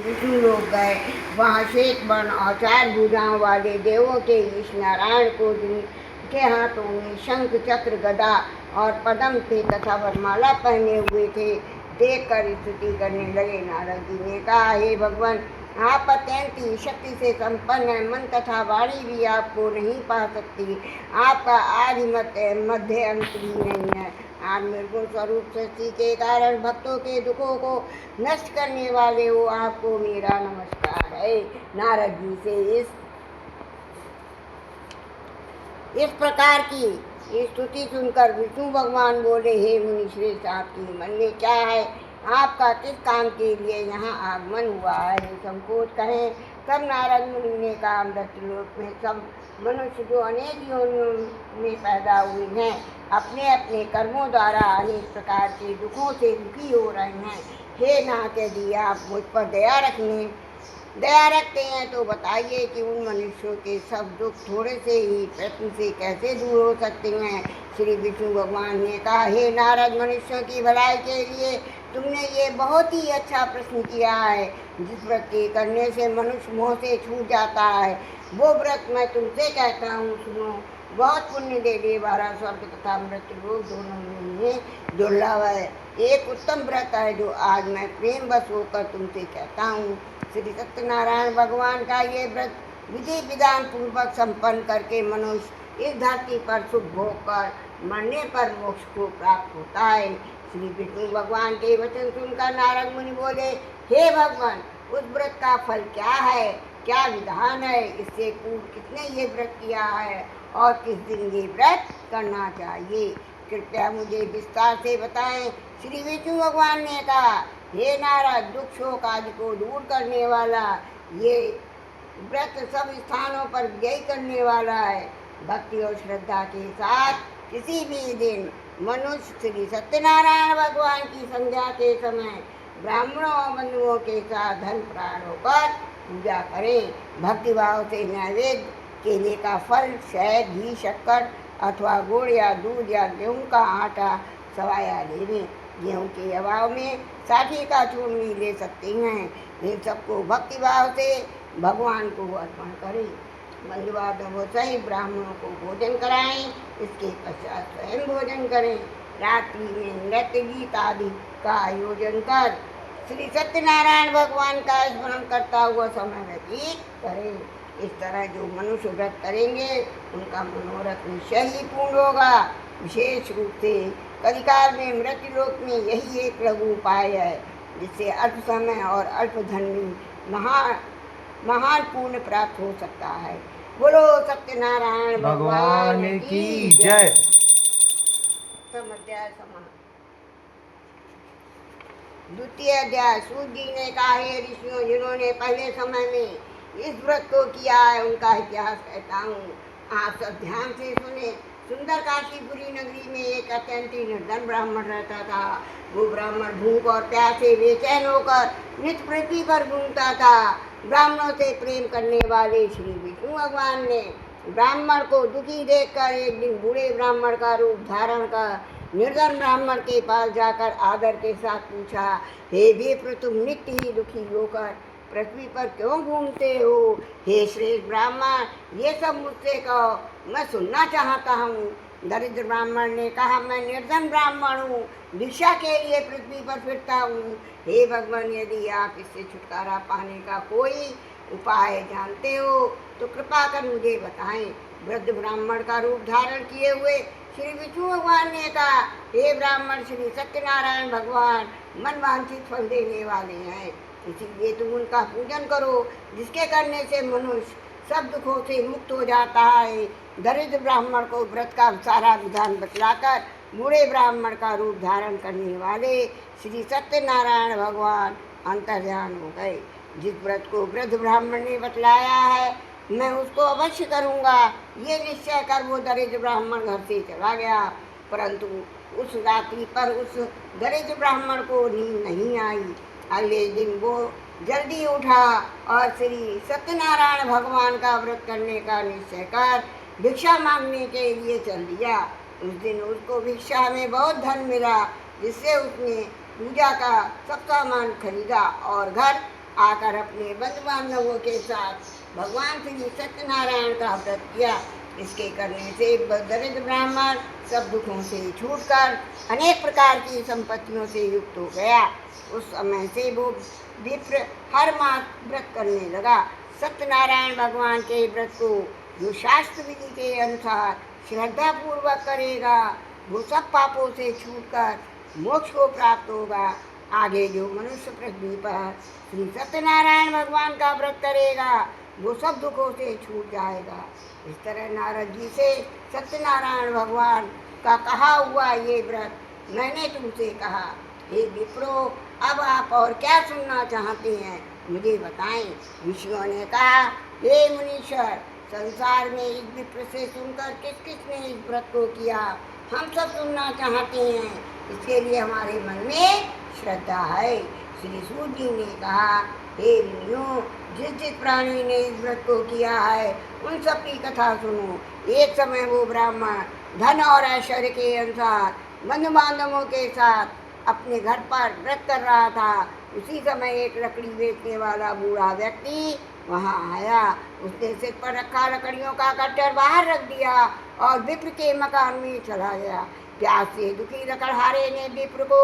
विष्णु लोक गए। वहाँ श्वेत वर्ण और 4 भुजाओं वाले देवों के ईश नारायण को, जिनके हाथों में शंख चक्र गदा और पद्म थे तथा वरमाला पहने हुए थे, देख कर स्तुति करने लगे। नारद जी ने कहा, हे भगवान, आप अत्यंत ही शक्ति से संपन्न है, मन तथा वाणी भी आपको नहीं पा सकती। आपका आदि मध्य अंत भी नहीं है। आप निर्गुण स्वरूप सृष्टि के कारण भक्तों के दुखों को नष्ट करने वाले हो। आपको मेरा नमस्कार है। नारद जी से इस प्रकार की स्तुति सुनकर विष्णु भगवान बोले, हे मुनि श्रेष्ठ, आपके मन में क्या है? आपका किस काम के लिए यहाँ आगमन हुआ है? संकोच कहें। तब नारद मुनि ने कहा, मृत्युलोक में सब मनुष्य जो अनेक योनियों में पैदा हुए हैं, अपने अपने कर्मों द्वारा अनेक प्रकार के दुखों से दुखी हो रहे हैं। हे नाथ, यदि आप मुझ पर दया रखते हैं तो बताइए कि उन मनुष्यों के सब दुख थोड़े से ही प्रश्न से कैसे दूर हो सकते हैं? श्री विष्णु भगवान ने कहा, हे नारद, मनुष्यों की भलाई के लिए तुमने ये बहुत ही अच्छा प्रश्न किया है। जिस व्रत के करने से मनुष्य मोह से छूट जाता है, वो व्रत मैं तुमसे कहता हूँ, सुनो। बहुत पुण्य देने वाला स्वर्ग तथा मृत्युलोक दोनों में दुर्लभ है। एक उत्तम व्रत है जो आज मैं प्रेम बस होकर तुमसे कहता हूँ। श्री सत्यनारायण भगवान का ये व्रत विधि विधान पूर्वक संपन्न करके मनुष्य इस धरती पर सुख भोग कर मरने पर मोक्ष को प्राप्त होता है। श्री विष्णु भगवान के वचन सुनकर नारद मुनि बोले, हे भगवान, उस व्रत का फल क्या है? क्या विधान है? इससे पूर्व किसने ये व्रत किया है और किस दिन ये व्रत करना चाहिए? कृपया मुझे विस्तार से बताएं। श्री विष्णु भगवान ने कहा, हे नारद, दुख शोक आदि को दूर करने वाला ये व्रत सब स्थानों पर विजय करने वाला है। भक्ति और श्रद्धा के साथ किसी भी दिन मनुष्य श्री सत्यनारायण भगवान की संध्या के समय ब्राह्मणों और बंधुओं के साथ धन प्राण होकर पूजा करें। भक्तिभाव से नैवेद्य केले का फल, शहद, घी, शक्कर अथवा गुड़ या दूध या गेहूँ का आटा सवाया लेवें। गेहूँ के अभाव में साठी का चूर्ण भी ले सकते हैं। इन सबको भक्तिभाव से भगवान को अर्पण करें। बंधु बांधवों सहित ब्राह्मणों को भोजन कराएं। इसके पश्चात स्वयं भोजन करें। रात्रि में नृत्य गीत आदि का आयोजन कर श्री सत्यनारायण भगवान का स्मरण करता हुआ समय व्यतीत करें। इस तरह जो मनुष्य व्रत करेंगे उनका मनोरथ निश्चय ही पूर्ण होगा। विशेष रूप से कलिकाल में मृत्युलोक में यही एक लघु उपाय है जिससे अल्प समय और अल्प धन में महान पुण्य प्राप्त हो सकता है। बोलो सत्यनारायण भगवान की जय। अध्याय समाप्त। द्वितीय अध्याय। सूत जी ने कहा, हे ऋषियों, जिन्होंने पहले समय में इस व्रत को किया है उनका इतिहास कहता हूँ, आप सब ध्यान से सुने। सुंदर काशीपुरी नगरी में एक अत्यंत ही निर्धन ब्राह्मण रहता था। वो ब्राह्मण भूख और प्यास से बेचैन होकर नित्य पृथ्वी पर घूमता था। ब्राह्मणों से प्रेम करने वाले श्री विष्णु भगवान ने ब्राह्मण को दुखी देखकर एक दिन बूढ़े ब्राह्मण का रूप धारण कर निर्धन ब्राह्मण के पास जाकर आदर के साथ पूछा, हे विप्र, तुम नित्य ही दुखी होकर पृथ्वी पर क्यों घूमते हो? हे श्रेष्ठ ब्राह्मण, ये सब मुझसे कहो, मैं सुनना चाहता हूँ। दरिद्र ब्राह्मण ने कहा, मैं निर्धन ब्राह्मण हूँ, भिक्षा के लिए पृथ्वी पर फिरता हूँ। हे भगवान, यदि आप इससे छुटकारा पाने का कोई उपाय जानते हो तो कृपा कर मुझे बताएं। वृद्ध ब्राह्मण का रूप धारण किए हुए श्री विष्णु भगवान ने कहा, हे ब्राह्मण, श्री सत्यनारायण भगवान मन वांछित फल देने वाले हैं, इसीलिए तुम उनका पूजन करो, जिसके करने से मनुष्य सब दुखों से मुक्त हो जाता है। दरिद्र ब्राह्मण को व्रत का सारा विधान बतलाकर बूढ़े ब्राह्मण का रूप धारण करने वाले श्री सत्यनारायण भगवान अंतर्ध्यान हो गए। जिस व्रत को वृद्ध ब्राह्मण ने बतलाया है मैं उसको अवश्य करूँगा, ये निश्चय कर वो दरिद्र ब्राह्मण घर से चला गया। परंतु उस रात्रि पर उस दरिद्र ब्राह्मण को नींद नहीं आई। अगले दिन वो जल्दी उठा और श्री सत्यनारायण भगवान का व्रत करने का निश्चय कर भिक्षा मांगने के लिए चल दिया। उस दिन उसको भिक्षा में बहुत धन मिला, जिससे उसने पूजा का सब सामान खरीदा और घर आकर अपने बंधु बांधवों के साथ भगवान श्री सत्यनारायण का व्रत किया। इसके करने से दरिद्र ब्राह्मण सब दुखों से छूटकर अनेक प्रकार की संपत्तियों से युक्त हो गया। उस समय से वो विप्र हर मास व्रत करने लगा। सत्यनारायण भगवान के व्रत को जो शास्त्र विधि के अनुसार श्रद्धा पूर्वक करेगा वो सब पापों से छूटकर मोक्ष को प्राप्त होगा। आगे जो मनुष्य पृथ्वी पर श्री सत्यनारायण भगवान का व्रत करेगा वो सब दुखों से छूट जाएगा। इस तरह नारद जी से सत्यनारायण भगवान का कहा हुआ ये व्रत मैंने तुमसे कहा। हे विप्रो, अब आप और क्या सुनना चाहते हैं मुझे बताएं। ऋषियों ने कहा, हे मुनीश्वर, संसार में इस विप्र से सुनकर किस किसने इस व्रत को किया, हम सब सुनना चाहते हैं। इसके लिए हमारे मन में श्रद्धा है। श्री सूत जी ने कहा, हे मुनियों, जिस प्राणी ने इस व्रत को किया है उन सब की कथा सुनो। एक समय वो ब्राह्मण धन और ऐश्वर्य के अनुसार बंधु बांधवों के साथ अपने घर पर व्रत कर रहा था। उसी समय एक लकड़ी बेचने वाला बूढ़ा व्यक्ति वहाँ आया। उसने सिर पर रखा लकड़ियों का कट्टर बाहर रख दिया और विप्र के मकान में चला गया। प्यास से दुखी लकड़हारे ने विप्र को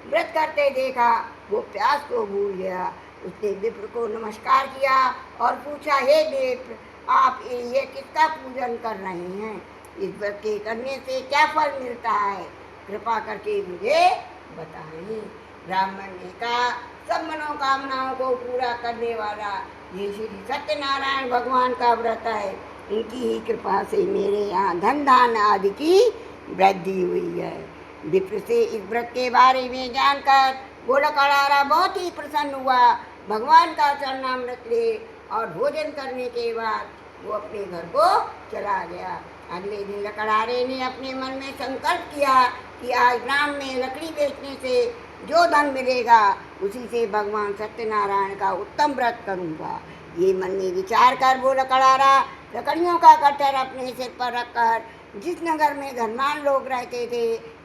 व्रत करते देखा। वो प्यास को भूल गया। उसने विप्र को नमस्कार किया और पूछा, हे विप्र, आप ये किसका पूजन कर रहे हैं? इस व्रत के करने से क्या फल मिलता है? कृपा करके मुझे बताएं। ब्राह्मण ने कहा, सब मनोकामनाओं को पूरा करने वाला ये श्री सत्यनारायण भगवान का व्रत है। इनकी ही कृपा से मेरे यहाँ धन धान आदि की वृद्धि हुई है। विप्र से इस व्रत के बारे में जानकर वो लकड़हारा बहुत ही प्रसन्न हुआ। भगवान का चरणामृत ले और भोजन करने के बाद वो अपने घर को चला गया। अगले दिन लकड़हारे ने अपने मन में संकल्प किया कि आज ग्राम में लकड़ी बेचने से जो धन मिलेगा उसी से भगवान सत्यनारायण का उत्तम व्रत करूँगा। ये मन में विचार कर वो लकड़हारा लकड़ियों का कट्टर अपने सिर पर रखकर जिस नगर में धनवान लोग रहते थे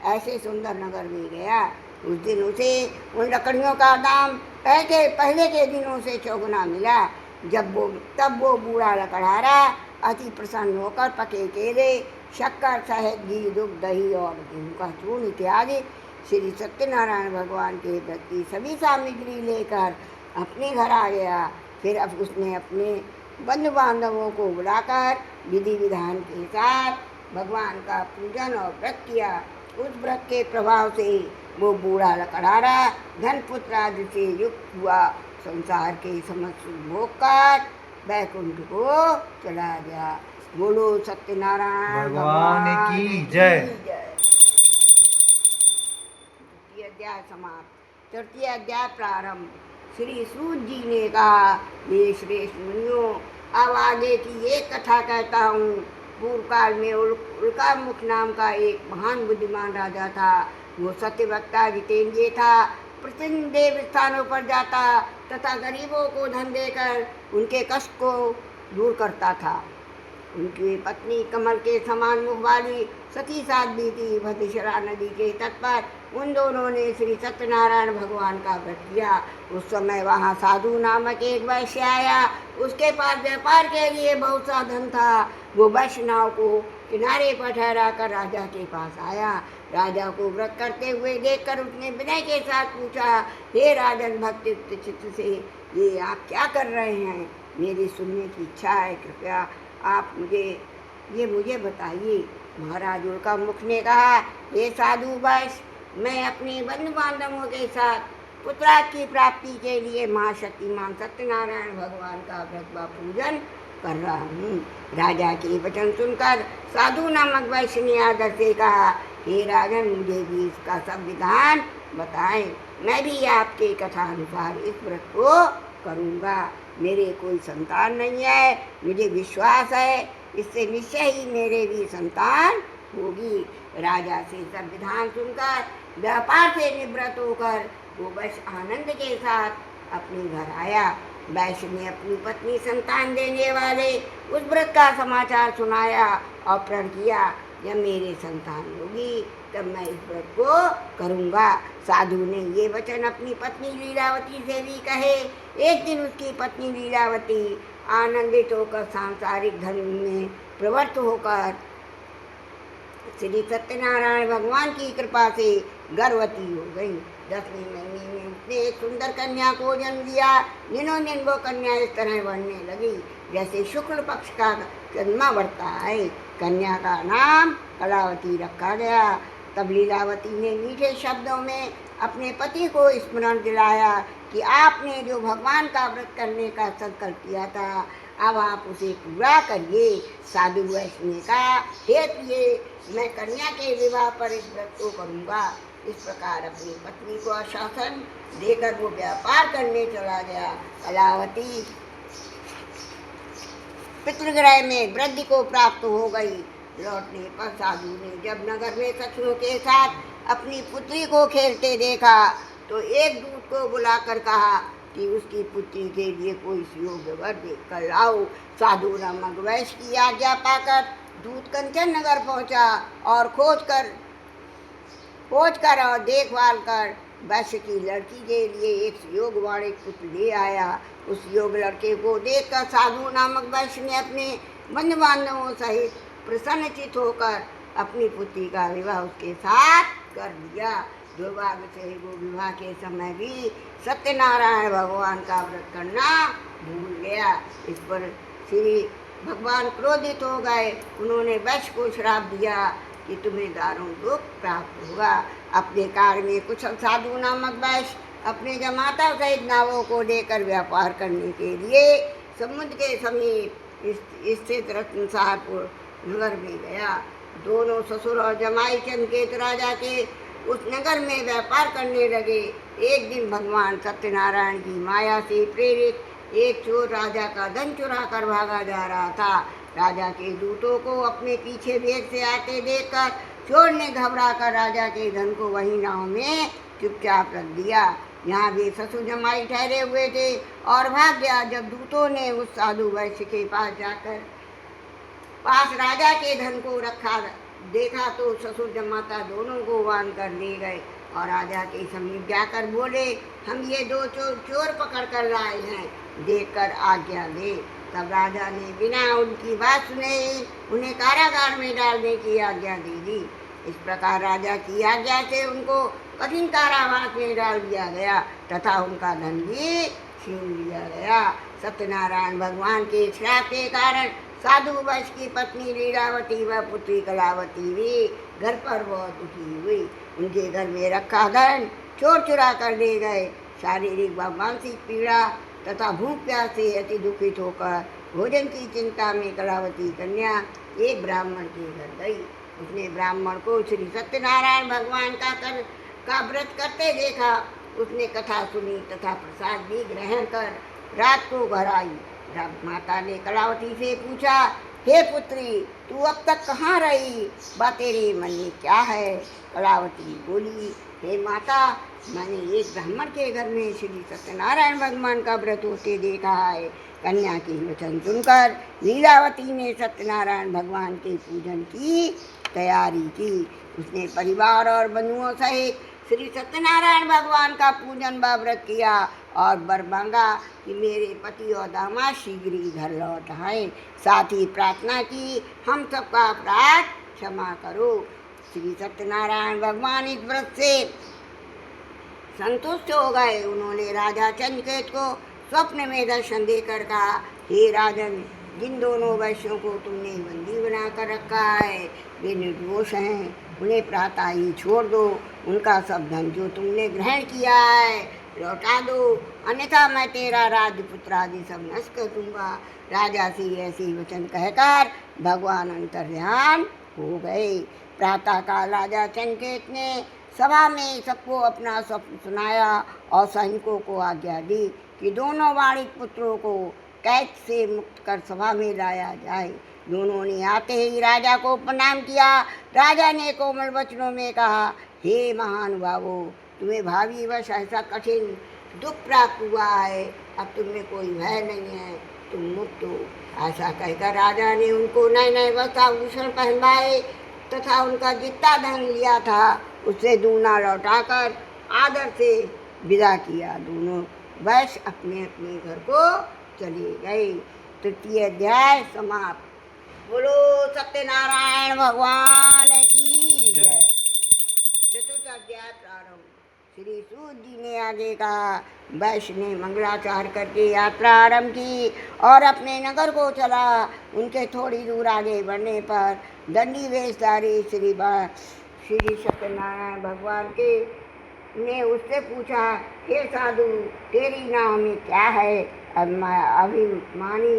ऐसे सुंदर नगर में गया। उस दिन उसे उन लकड़ियों का दाम पहले के दिनों से चौगुना मिला। तब वो बूढ़ा लकड़हारा अति प्रसन्न होकर पके केले, शक्कर, शहद, घी, दूध, दही और गेहूं का चूर्ण इत्यादि श्री सत्यनारायण भगवान के व्रत की सभी सामग्री लेकर अपने घर आ गया। फिर अब उसने अपने बंधु बांधवों को बुलाकर विधि विधान के साथ भगवान का पूजन और व्रत किया। उस व्रत के प्रभाव से वो बूढ़ा लकड़हारा धन पुत्र आदि से युक्त हुआ। संसार के समस्त भोग कर वैकुंठ को चला गया। बोलो सत्यनारायण भगवान की जय। द्वितीय अध्याय समाप्त। तृतीय अध्याय प्रारंभ। श्री सूत जी ने कहा, ये श्रेष्ठ मुनियों, अब आगे की एक कथा कहता हूँ। पूर्व काल में उल्कामुख नाम का एक महान बुद्धिमान राजा था। वो सत्यवक्ता जितेंद्रिय था। प्रतिदिन देव स्थानों पर जाता तथा गरीबों को धन देकर उनके कष्ट को दूर करता था। उनकी पत्नी कमल के समान मुख वाली सती साध्वी थी। भद्रशरा नदी के तट पर उन दोनों ने श्री सत्यनारायण भगवान का व्रत किया। उस समय वहाँ साधु नामक एक वैश्य आया। उसके पास व्यापार के लिए बहुत सा धन था। वो वैश्य नाव को किनारे पर ठहरा कर राजा के पास आया। राजा को व्रत करते हुए देखकर उसने विनय के साथ पूछा, हे राजन, भक्ति चित्त से ये आप क्या कर रहे हैं? मेरी सुनने की इच्छा है, कृपया आप मुझे बताइए। महाराज उल्कामुख ने कहा, हे साधु वैश्य, मैं अपने बंधु बांधवों के साथ पुत्रार्थ की प्राप्ति के लिए महाशक्तिमान सत्यनारायण भगवान का व्रत व पूजन कर रहा हूँ। राजा के वचन सुनकर साधु नामक वैश्य ने आदर से कहा, हे राजन, मुझे भी इसका सब विधान बताएं। मैं भी आपके कथा अनुसार इस व्रत को करूँगा। मेरे कोई संतान नहीं है। मुझे विश्वास है इससे निश्चय ही मेरे भी संतान होगी। राजा से सब विधान सुनकर व्यापार से निवृत्त होकर वो वैश्य आनंद के साथ अपने घर आया। वैश्य ने अपनी पत्नी संतान देने वाले उस व्रत का समाचार सुनाया और प्रण किया। जब मेरे संतान होगी तब मैं इस व्रत को करूँगा। साधु ने ये वचन अपनी पत्नी लीलावती से भी कहे। एक दिन उसकी पत्नी लीलावती आनंदित होकर सांसारिक धर्म में प्रवृत्त होकर श्री सत्यनारायण भगवान की कृपा से गर्भवती हो गई। 10वें महीने में उसने एक सुंदर कन्या को जन्म दिया। दिनों दिन वो कन्या इस तरह बढ़ने लगी जैसे शुक्ल पक्ष का चंद्रमा बढ़ता है। कन्या का नाम कलावती रखा गया। तब लीलावती ने मीठे शब्दों में अपने पति को स्मरण दिलाया कि आपने जो भगवान का व्रत करने का संकल्प किया था, अब आप उसे पूरा करिए। साधु वैश्य ने कहा, हे प्रिय, मैं कन्या के विवाह पर इस व्रत को करूँगा। इस प्रकार अपनी पत्नी को आश्वासन देकर वो व्यापार करने चला गया। कलावती पितृगृह में वृद्धि को प्राप्त हो गई। लौटने पर साधु ने जब नगर में सखियों के साथ अपनी पुत्री को खेलते देखा तो एक दूत को बुलाकर कहा कि उसकी पुत्री के लिए कोई योग्य वर देख कर लाओ। साधु नामक वैश्य की आज्ञा पाकर दूत कंचन नगर पहुंचा और खोज कर और देखभाल कर वैश्य की लड़की के लिए एक योगवाणी पुत्र ले आया। उस योग लड़के को देखकर साधु नामक वैश्य ने अपने बंधु बांधवों सहित प्रसन्नचित होकर अपनी पुत्री का विवाह उसके साथ कर दिया। दुर्भाग्य से वो विवाह के समय भी सत्यनारायण भगवान का व्रत करना भूल गया। इस पर श्री भगवान क्रोधित हो गए। उन्होंने वैश्य को श्राप दिया कि तुम्हें दारुण दुख प्राप्त होगा। अपने कार्य में कुशल साधु नामक वैश्य अपने जमाता सहित नावों को लेकर व्यापार करने के लिए समुद्र के समीप स्थित रत्नसारपुर नगर में गया। दोनों ससुर और जमाई चंद्रकेतु राजा के उस नगर में व्यापार करने लगे। एक दिन भगवान सत्यनारायण की माया से प्रेरित एक चोर राजा का धन चुरा कर भागा जा रहा था। राजा के दूतों को अपने पीछे वेग से आते देखकर चोर ने घबरा कर राजा के धन को वही नाव में चुपचाप रख दिया। यहाँ वे ससुर जमाई ठहरे हुए थे और भाग गया। जब दूतों ने उस साधु वैश्य के पास राजा के धन को रखा देखा तो ससुर जमाता दोनों को बांध कर ले गए और राजा के समीप जाकर बोले, हम ये दो चोर पकड़ कर लाए हैं, देखकर आज्ञा दे। तब राजा ने बिना उनकी बात सुने उन्हें कारागार में डालने की आज्ञा दे दी। इस प्रकार राजा की आज्ञा से उनको कठिन कारावास में डाल दिया गया तथा उनका धन भी छीन लिया गया। सत्यनारायण भगवान के श्राप के कारण साधु वैश्य की पत्नी लीलावती व पुत्री कलावती भी घर पर बहुत दुखी हुई। उनके घर में रखा धन चोर चुरा कर ले गए। शारीरिक व मानसिक पीड़ा तथा भूख प्यास से अति दुखित होकर भोजन की चिंता में कलावती कन्या एक ब्राह्मण के घर गई। उसने ब्राह्मण को श्री सत्यनारायण भगवान का व्रत करते देखा। उसने कथा सुनी तथा प्रसाद भी ग्रहण कर रात को घर आई। माता ने कलावती से पूछा, हे पुत्री, तू अब तक कहाँ रही? तेरे मन में क्या है? कलावती बोली, हे माता, मैंने एक ब्राह्मण के घर में श्री सत्यनारायण भगवान का व्रत होते देखा है। कन्या की वचन सुनकर लीलावती ने सत्यनारायण भगवान के पूजन की तैयारी की। उसने परिवार और बंधुओं सहित श्री सत्यनारायण भगवान का पूजन व व्रत किया और वर मांगा कि मेरे पति और दामाद शीघ्र ही घर लौट आए। साथ ही प्रार्थना की, हम सबका अपराध क्षमा करो। श्री सत्यनारायण भगवान इस व्रत से संतुष्ट हो गए। उन्होंने राजा चंद्रकेतु को स्वप्न में दर्शन देकर कहा, हे राजन, जिन दोनों वैश्यों को तुमने बंदी बनाकर रखा है वे निर्दोष हैं, उन्हें प्रातः ही छोड़ दो। उनका सब धन जो तुमने ग्रहण किया है लौटा दो, अन्यथा मैं तेरा राजपुत्र आदि सब नष्ट कर दूंगा। राजा से ऐसी वचन कहकर भगवान अंतर्ध्यान हो गए। प्रातःकाल राजा चंद्रकेतु ने सभा में सबको अपना स्वप्न सुनाया और सैनिकों को आज्ञा दी कि दोनों वाणिक पुत्रों को कैद से मुक्त कर सभा में लाया जाए। दोनों ने आते ही राजा को प्रणाम किया। राजा ने कोमल वचनों में कहा, हे महानुभावों, तुम्हें भावी वश ऐसा कठिन दुख प्राप्त हुआ है, अब तुम्हें कोई भय नहीं है, तुम मुक्त हो। ऐसा कहकर राजा ने उनको नए नए वस्त्राभूषण पहनवाए तथा उनका जितना धन लिया था उससे दूना लौटाकर आदर से विदा किया। दोनों वैश्य अपने अपने घर को चले गए। तृतीय अध्याय समाप्त। बोलो सत्यनारायण भगवान की जय। चतुर्थ अध्याय प्रारंभ। श्री सूत जी ने आगे कहा, वैश्य ने मंगलाचार करके यात्रा आरंभ की और अपने नगर को चला। उनके थोड़ी दूर आगे बढ़ने पर दंडी वेशधारी श्री सत्यनारायण भगवान के ने उससे पूछा, हे साधु, तेरी नाव में क्या है? अभिमानी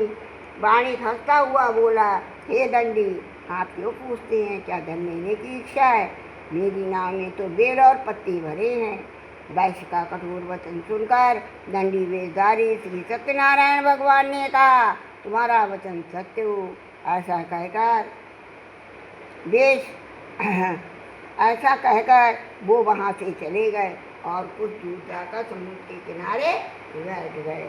बाणिक हंसता हुआ बोला, हे दंडी, आप क्यों पूछते हैं? क्या धन लेने की इच्छा है? मेरी नाव में तो बेल और पत्ते भरे हैं। वैश्य का कठोर वचन सुनकर दंडी वेशधारी श्री सत्यनारायण भगवान ने कहा, तुम्हारा वचन सत्य हो। ऐसा कहकर वो वहाँ से चले गए और कुछ दूर जाकर समुद्र के किनारे बैठ गए।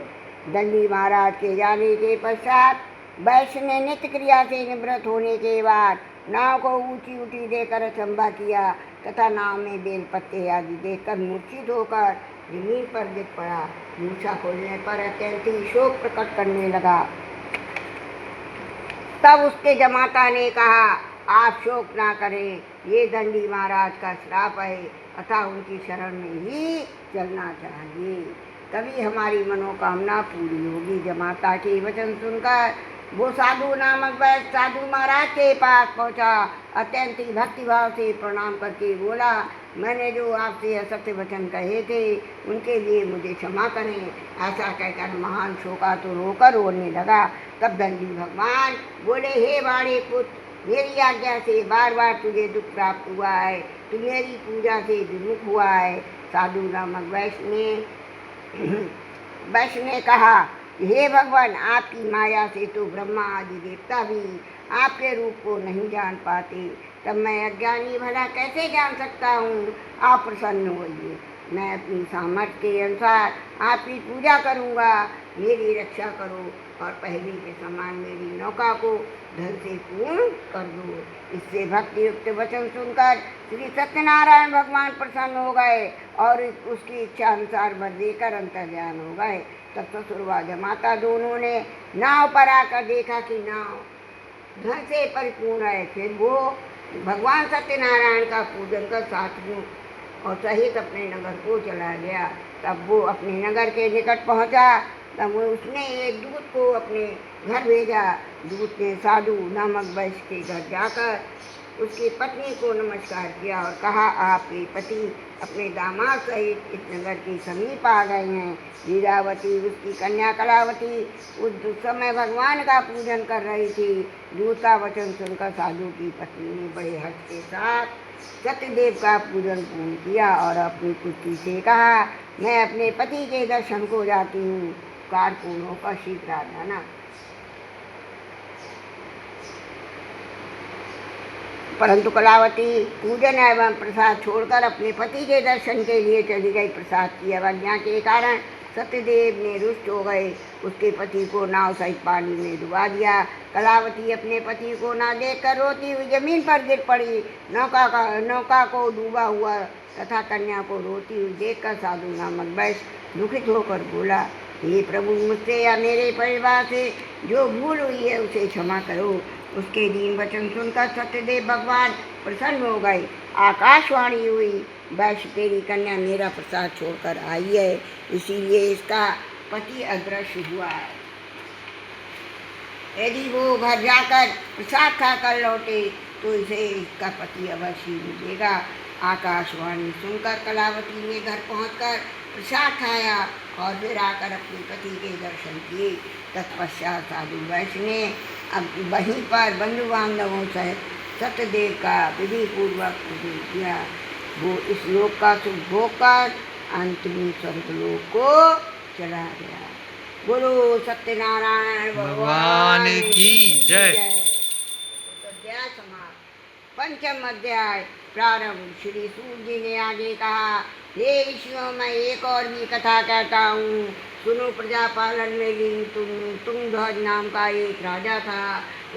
दंडी महाराज के जाने के पश्चात वैश्य ने नित्य क्रिया से निवृत्त होने के बाद नाव को ऊंची ऊंची देकर अचंबा किया तथा नाव में बेल पत्ते आदि देखकर मूर्छित होकर जमीन पर गिर पड़ा। मूर्छा खोलने पर अत्यंत ही शोक प्रकट करने लगा। तब उसके जमाता ने कहा, आप शोक ना करें, ये दंडी महाराज का श्राप है, अतः उनकी शरण में ही चलना चाहिए, तभी हमारी मनोकामना पूरी होगी। जमाता के वचन सुनकर वो साधु नामक वैश्य साधु महाराज के पास पहुंचा। अत्यंत ही भक्तिभाव से प्रणाम करके बोला, मैंने जो आपसे असत्य वचन कहे थे उनके लिए मुझे क्षमा करें। ऐसा कहकर महान शोकातुर होकर रोने लगा। तब दंडी भगवान बोले, हे बाणे पुत्र, मेरी आज्ञा से बार बार तुझे दुख प्राप्त हुआ है, तू मेरी पूजा से विमुख हुआ है। साधु नामक वैश्य ने कहा, हे भगवान, आपकी माया से तो ब्रह्मा आदि देवता भी आपके रूप को नहीं जान पाते, तब मैं अज्ञानी भला कैसे जान सकता हूँ? आप प्रसन्न होइए, मैं अपनी सामर्थ्य के अनुसार आपकी पूजा करूँगा। मेरी रक्षा करो और पहले के समान मेरी नौका को धन से पूर्ण कर दो। इससे भक्ति युक्त वचन सुनकर श्री सत्यनारायण भगवान प्रसन्न हो गए और उसकी इच्छा अनुसार वर देकर अंतर्ध्यान हो गए। तब ससुरवा जमाता दोनों ने नाव पर आकर देखा कि नाव धन से परिपूर्ण है। फिर वो भगवान सत्यनारायण का पूजन कर साथियों और सहित अपने नगर को चला गया। तब वो अपने नगर के निकट पहुंचा। तब उसने एक दूत को अपने घर भेजा। दूत ने साधु नामक वैश्य के घर जाकर उसकी पत्नी को नमस्कार किया और कहा, आपके पति अपने दामाद सहित इस नगर के समीप आ गए हैं। लीलावती उसकी कन्या कलावती उस समय भगवान का पूजन कर रही थी। दूत का वचन सुनकर साधु की पत्नी ने बड़े हर्ष के साथ सत्यदेव का पूजन पूर्ण किया और अपनी पुत्री से कहा, मैं अपने पति के दर्शन को जाती हूँ, कार्य पूर्ण होकर शीघ्र आ जाना। परंतु कलावती पूजन एवं प्रसाद छोड़कर अपने पति के दर्शन के लिए चली गई। प्रसाद की अवज्ञा के कारण सत्यदेव ने रुष्ट हो गए। उसके पति को नाव सहित पानी में डुबा दिया। कलावती अपने पति को ना देखकर रोती हुई जमीन पर गिर पड़ी। नौका को डूबा हुआ तथा कन्या को रोती हुई देखकर साधु नामक वैश्य दुखित होकर बोला, हे प्रभु, मुझसे या मेरे परिवार से जो भूल हुई है उसे क्षमा करो। उसके दीन वचन सुनकर सत्यदेव भगवान प्रसन्न हो गए। आकाशवाणी हुई, वैश्य तेरी कन्या मेरा प्रसाद छोड़कर आई है, इसीलिए इसका पति अदृश्य हुआ है। यदि वो घर जाकर प्रसाद खाकर लौटे तो इसे इसका पति अवश्य मिलेगा। आकाशवाणी सुनकर कलावती ने घर पहुंचकर प्रसाद खाया और फिर आकर अपने पति के दर्शन किए। तत्पश्चात साधु वैश्य ने अब वहीं पर बंधु बांधवों सहित सत्यदेव का विधि पूर्वक पूजन किया। वो इस लोक का सुख भोग कर अंत में स्वर्गलोक को चला गया। बोलो सत्यनारायण भगवान की जय। अध्याय समाप्त। पंचम अध्याय प्रारंभ। श्री सूत जी ने आगे कहा, हे ऋषियों, मैं एक और भी कथा कहता हूँ, सुनो। प्रजापालन में लीन तुंगध्वज नाम का एक राजा था।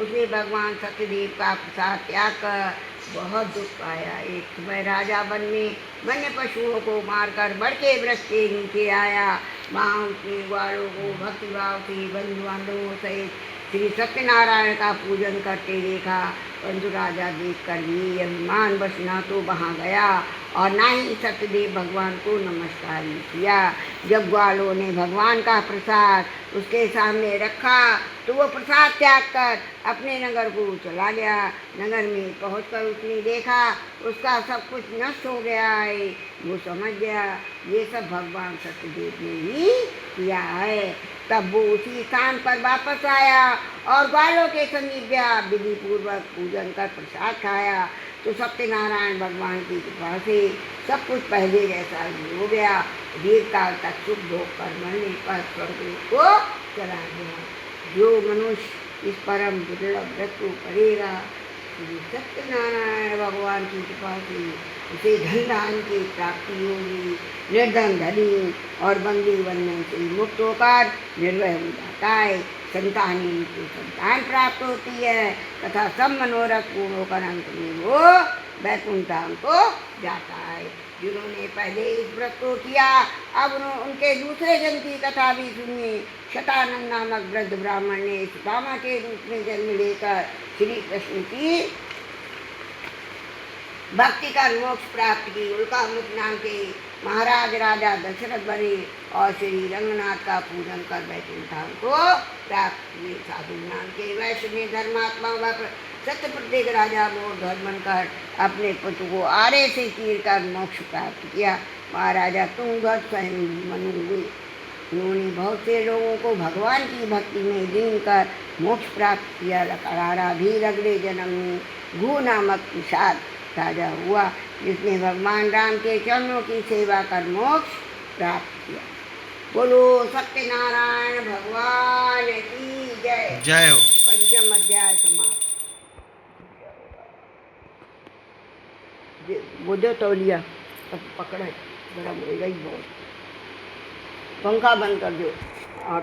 उसने भगवान सत्यदेव का प्रसाद त्याग कर बहुत दुख पाया। एक समय राजा वन में वन्य पशुओं को मारकर बड़के वृक्ष के नीचे आया। वहाँ उसने ग्वालों को भक्तिभाव से बंधु बांधवों सहित श्री सत्यनारायण का पूजन करते देखा। परंतु राजा देखकर भी अभिमान बस न तो वहाँ गया और ना ही सत्यदेव भगवान को नमस्कार ही किया। जब ग्वालों ने भगवान का प्रसाद उसके सामने रखा तो वो प्रसाद त्याग कर अपने नगर को चला गया। नगर में पहुंचकर उसने देखा उसका सब कुछ नष्ट हो गया है। वो समझ गया ये सब भगवान सत्यदेव ने ही किया है। तब वो उसी स्थान पर वापस आया और ग्वालों के समीप गया, विधि पूर्वक पूजन कर प्रसाद खाया तो सत्यनारायण भगवान की कृपा से सब कुछ पहले जैसा ही हो गया। दीर्घकाल तक सुख भोग कर मरने पर स्वर्ग को चला गया। जो मनुष्य इस परम दुर्लभ व्रत को करेगा श्री सत्यनारायण भगवान की कृपा से उसे धन धान की प्राप्ति होगी। निर्धन धनी और बंदी बनने से मुक्त होकर निर्भय हो जाता है। संतानहीन को संतान प्राप्त होती है तथा सब मनोरथ पूर्ण होकर अंत में वो वैकुंठ धाम को जाता है। जिन्होंने पहले इस व्रत को किया अब उनके दूसरे जन्म की कथा भी सुनिए। शतानंद नामक वृद्ध ब्राह्मण ने सुदामा के रूप में जन्म लेकर श्री कृष्ण की भक्ति कर मोक्ष प्राप्त की। उल्कामुख नाम के महाराज राजा दशरथ बने और श्री रंगनाथ का पूजन कर वैकुंठ धाम को प्राप्त किए। साधु नाम के वैश्य ने धर्मात्मा व सत्य प्रत्येक राजा मोरध्वज बनकर अपने पुत्र को आरे से चीर कर मोक्ष प्राप्त किया। महाराजा तुंगध्वज स्वयं मनु हुए। उन्होंने बहुत से लोगों को भगवान की भक्ति में लीन कर मोक्ष प्राप्त किया। लकड़हारा भी अगले जन्म में घू नामक निषाद राजा हुआ जिसने भगवान राम के चरणों की सेवा कर मोक्ष प्राप्त किया। बोलो सत्यनारायण भगवान की जय। जय हो। पंचम अध्याय समाप्त। वो दो तौलिया अब पकड़े, गर्म हो गई बहुत। पंखा बंद कर दो और